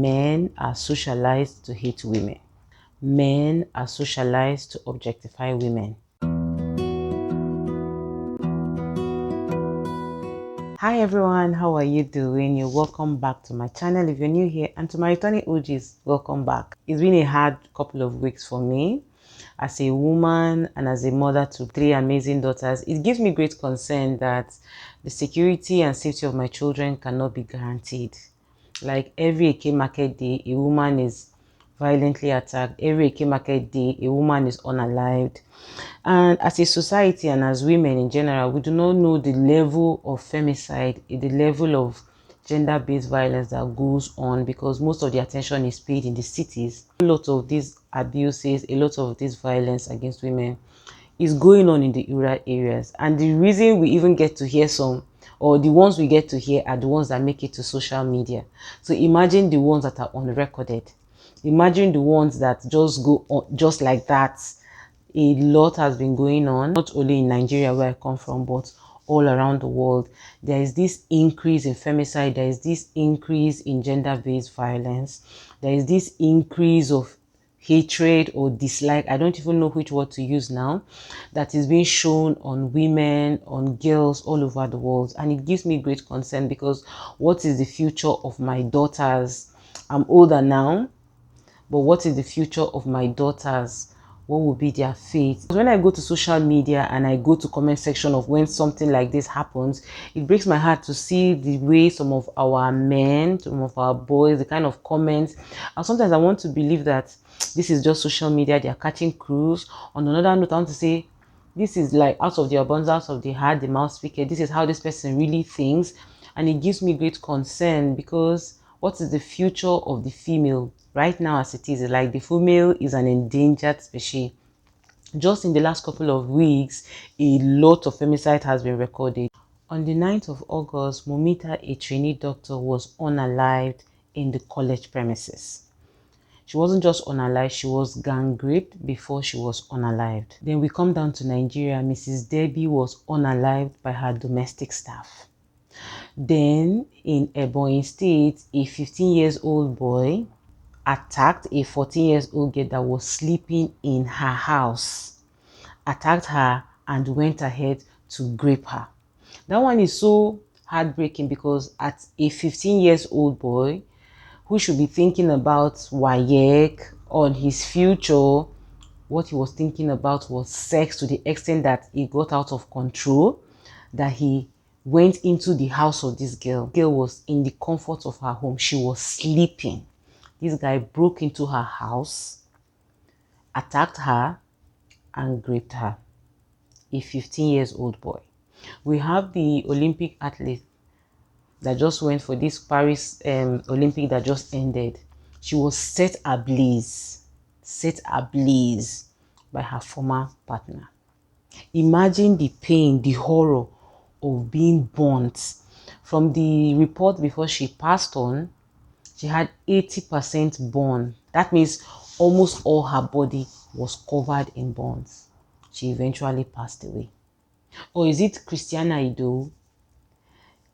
men are socialized to hate women. Men are socialized to objectify women. Hi everyone, how are you doing? You're welcome back to my channel if you're new here, and to my returning OGs, welcome back. It's been a hard couple of weeks for me as a woman and as a mother to 3 amazing daughters. It gives me great concern that the security and safety of my children cannot be guaranteed. Like every Eke market day, a woman is violently attacked. Every Eke market day, a woman is unalived. And as a society and as women in general, we do not know the level of femicide, the level of gender-based violence that goes on, because most of the attention is paid in the cities. A lot of these abuses, a lot of this violence against women is going on in the rural areas. And the reason we even get to hear some, or the ones we get to hear, are the ones that make it to social media. So imagine the ones that are unrecorded. Imagine the ones that just go on just like that. A lot has been going on, not only in Nigeria where I come from, but all around the world. There is this increase in femicide, there is this increase in gender-based violence, there is this increase of hatred or dislike, I don't even know which word to use now, that is being shown on women, on girls all over the world. And it gives me great concern, because what is the future of my daughters? I'm older now, but what is the future of my daughters? What will be their fate? When I go to social media and I go to comment section of when something like this happens, it breaks my heart to see the way some of our men, some of our boys, the kind of comments. And sometimes I want to believe that this is just social media, they are catching cruise. On another note, I want to say, this is like out of the abundance of the heart, the mouth speaketh. This is how this person really thinks. And it gives me great concern, because what is the future of the female? Right now, as it is, like the female is an endangered species. Just in the last couple of weeks, a lot of femicide has been recorded. On the 9th of August, Momita, a trainee doctor, was unalived in the college premises. She wasn't just unalived, she was gang raped before she was unalived. Then we come down to Nigeria. Mrs. Debbie was unalived by her domestic staff. Then in Ebonyi State, a 15-year-old boy attacked a 14-year-old girl that was sleeping in her house, attacked her and went ahead to rape her. That one is so heartbreaking, because at a 15-year-old boy who should be thinking about WAEC, on his future, what he was thinking about was sex, to the extent that he got out of control, that he went into the house of this girl. The girl was in the comfort of her home. She was sleeping. This guy broke into her house, attacked her, and raped her. A 15-year-old boy. We have the Olympic athlete that just went for this Paris Olympic that just ended. She was set ablaze by her former partner. Imagine the pain, the horror of being burnt. From the report before she passed on, she had 80% burn. That means almost all her body was covered in burns. She eventually passed away. Or is it Christiana Ido?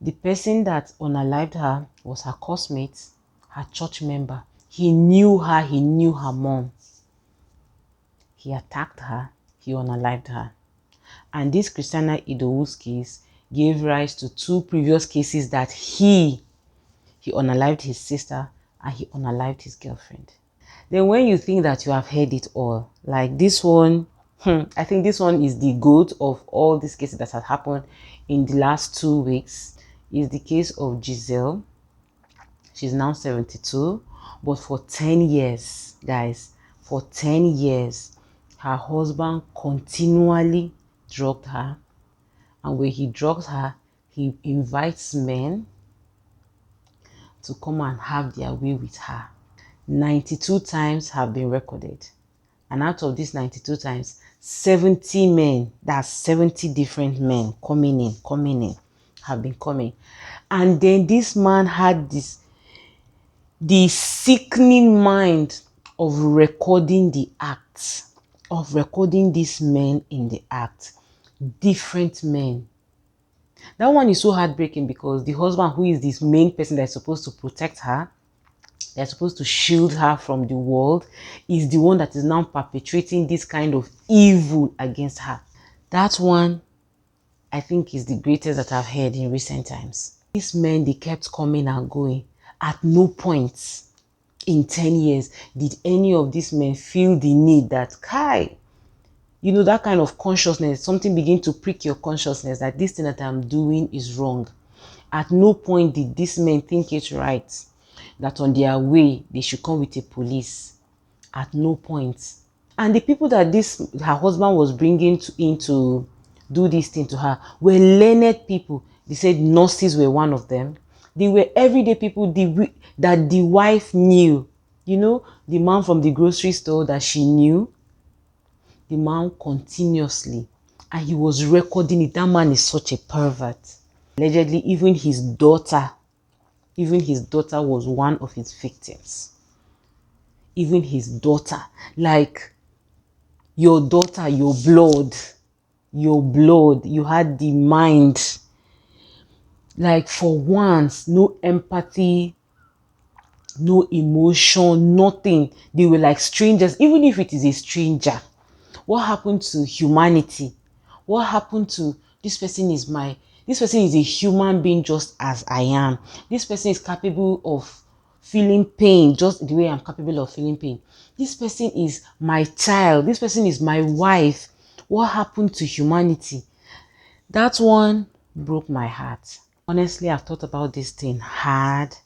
The person that unalived her was her classmate, her church member. He knew her mom. He attacked her, he unalived her. And this Christiana Idowu's case gave rise to 2 previous cases that he unalived his sister and he unalived his girlfriend. Then when you think that you have heard it all, like this one, I think this one is the GOAT of all these cases that have happened in the last 2 weeks, is the case of Giselle. She's now 72, but for 10 years, guys, for 10 years, her husband continually drugged her. And when he drugs her, he invites men to come and have their way with her. 92 times have been recorded. And out of these 92 times, 70 men, that's 70 different men coming in, have been coming. And then this man had the sickening mind of recording the acts, of recording these men in the act, different men. That one is so heartbreaking, because the husband, who is this main person that's supposed to protect her, They're supposed to shield her from the world, is the one that is now perpetrating this kind of evil against her. That one, I think, is the greatest that I've heard in recent times. These men, they kept coming and going. At no point in 10 years did any of these men feel the need that, Kai, you know, that kind of consciousness, something begin to prick your consciousness that this thing that I'm doing is wrong. At no point did these men think it right that on their way they should come with a police. At no point. And the people that her husband was bringing in to do this thing to her were learned people. They said nurses were one of them. They were everyday people that the wife knew. You know, the man from the grocery store that she knew, the man continuously, and he was recording it. That man is such a pervert. Allegedly, even his daughter was one of his victims. Even his daughter, like your daughter, your blood, you had the mind. Like for once, no empathy, no emotion, nothing. They were like strangers, even if it is a stranger. What happened to humanity? What happened to this person this person is a human being just as I am. This person is capable of feeling pain just the way I'm capable of feeling pain. This person is my child. This person is my wife. What happened to humanity? That one broke my heart. Honestly, I've thought about this thing hard.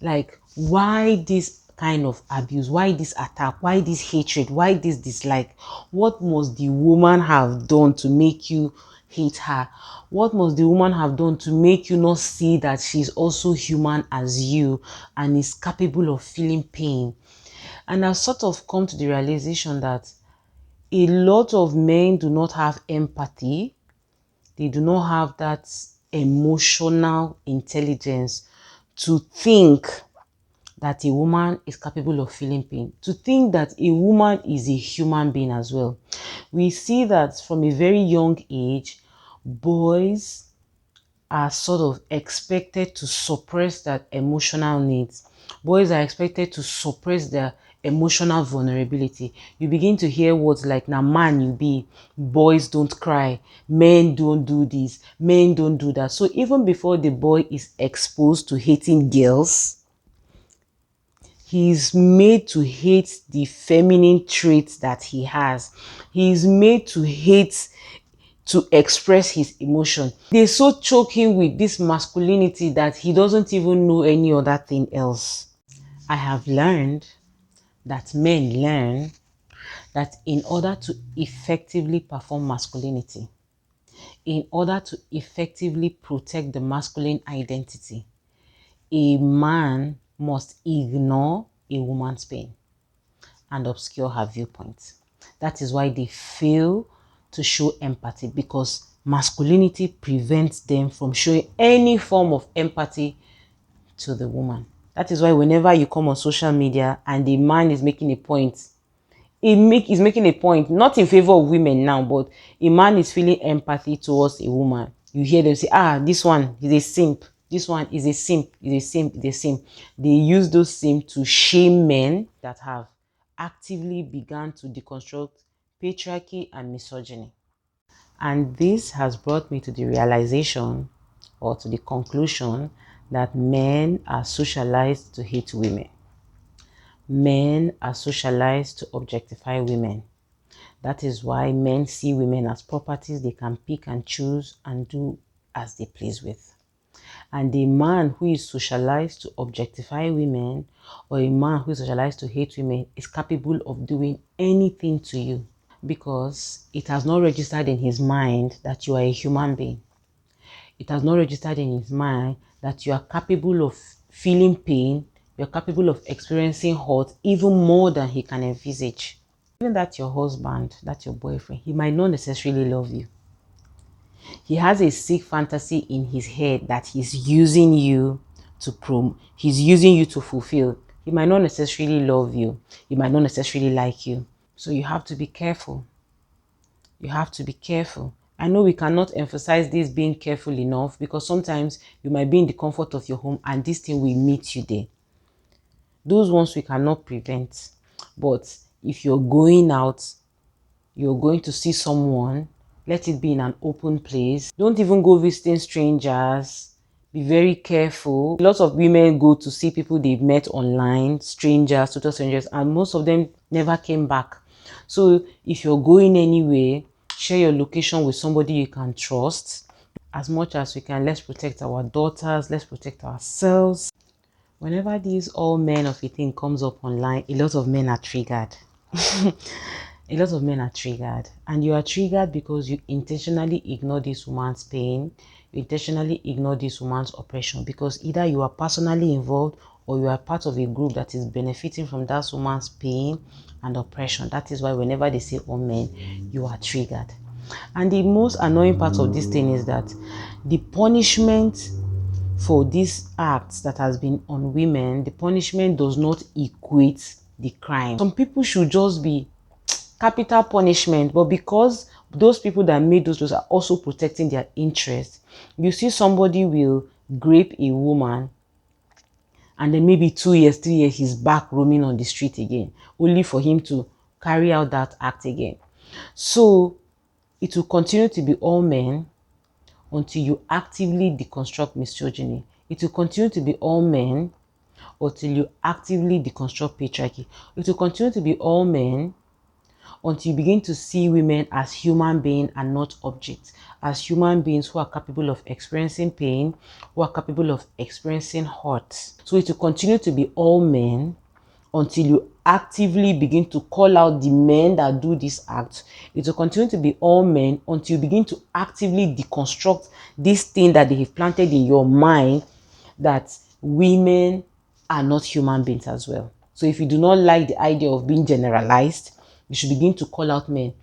Like, why this kind of abuse? Why this attack? Why this hatred? Why this dislike? What must the woman have done to make you hate her? What must the woman have done to make you not see that she's also human as you and is capable of feeling pain? And I've sort of come to the realization that a lot of men do not have empathy. They do not have that emotional intelligence to think that a woman is capable of feeling pain, to think that a woman is a human being as well. We see that from a very young age, boys are sort of expected to suppress their emotional needs. Boys are expected to suppress their emotional vulnerability. You begin to hear words like, "Na man you be, boys don't cry, men don't do this, men don't do that." So even before the boy is exposed to hating girls, he's made to hate the feminine traits that he has. He's made to hate to express his emotion. They so choke him with this masculinity that he doesn't even know any other thing else. I have learned that men learn that in order to effectively perform masculinity, in order to effectively protect the masculine identity, a man must ignore a woman's pain and obscure her viewpoint. That is why they fail to show empathy, because masculinity prevents them from showing any form of empathy to the woman. That is why whenever you come on social media and the man is making a point, he's making a point not in favor of women now, but a man is feeling empathy towards a woman. You hear them say, this one is a simp, this one is a simp, is a simp, is a simp. They use those simps to shame men that have actively begun to deconstruct patriarchy and misogyny. And this has brought me to the realization, or to the conclusion, that men are socialized to hate women. Men are socialized to objectify women. That is why men see women as properties they can pick and choose and do as they please with. And a man who is socialized to objectify women, or a man who is socialized to hate women, is capable of doing anything to you, because it has not registered in his mind that you are a human being. It has not registered in his mind that you are capable of feeling pain, you're capable of experiencing hurt even more than he can envisage. Even that your husband, that your boyfriend, he might not necessarily love you. He has a sick fantasy in his head that he's using you he's using you to fulfill. He might not necessarily love you. He might not necessarily like you. So you have to be careful. You have to be careful. I know we cannot emphasize this being careful enough, because sometimes you might be in the comfort of your home and this thing will meet you there. Those ones we cannot prevent. But if you're going out, you're going to see someone, let it be in an open place. Don't even go visiting strangers. Be very careful. Lots of women go to see people they've met online, strangers, total strangers, and most of them never came back. So if you're going anywhere, share your location with somebody you can trust. As much as we can, let's protect our daughters, let's protect ourselves. Whenever these all men of a thing comes up online, a lot of men are triggered. A lot of men are triggered, and you are triggered because you intentionally ignore this woman's pain, you intentionally ignore this woman's oppression, because either you are personally involved or you are part of a group that is benefiting from that woman's pain and oppression. That is why whenever they say all men, you are triggered. And the most annoying part of this thing is that the punishment for these acts that has been on women, the punishment does not equate the crime. Some people should just be capital punishment, but because those people that made those laws are also protecting their interests, you see somebody will grape a woman and then maybe 2 years, 3 years, he's back roaming on the street again, only for him to carry out that act again. So it will continue to be all men until you actively deconstruct misogyny. It will continue to be all men until you actively deconstruct patriarchy. It will continue to be all men until you begin to see women as human beings and not objects, as human beings who are capable of experiencing pain, who are capable of experiencing hurt. So it will continue to be all men until you actively begin to call out the men that do this act. It will continue to be all men until you begin to actively deconstruct this thing that they have planted in your mind, that women are not human beings as well. So if you do not like the idea of being generalized, you should begin to call out men.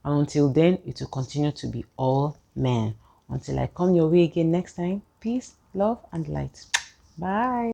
And until then, it will continue to be all men. Until I come your way again next time, peace, love, and light. Bye.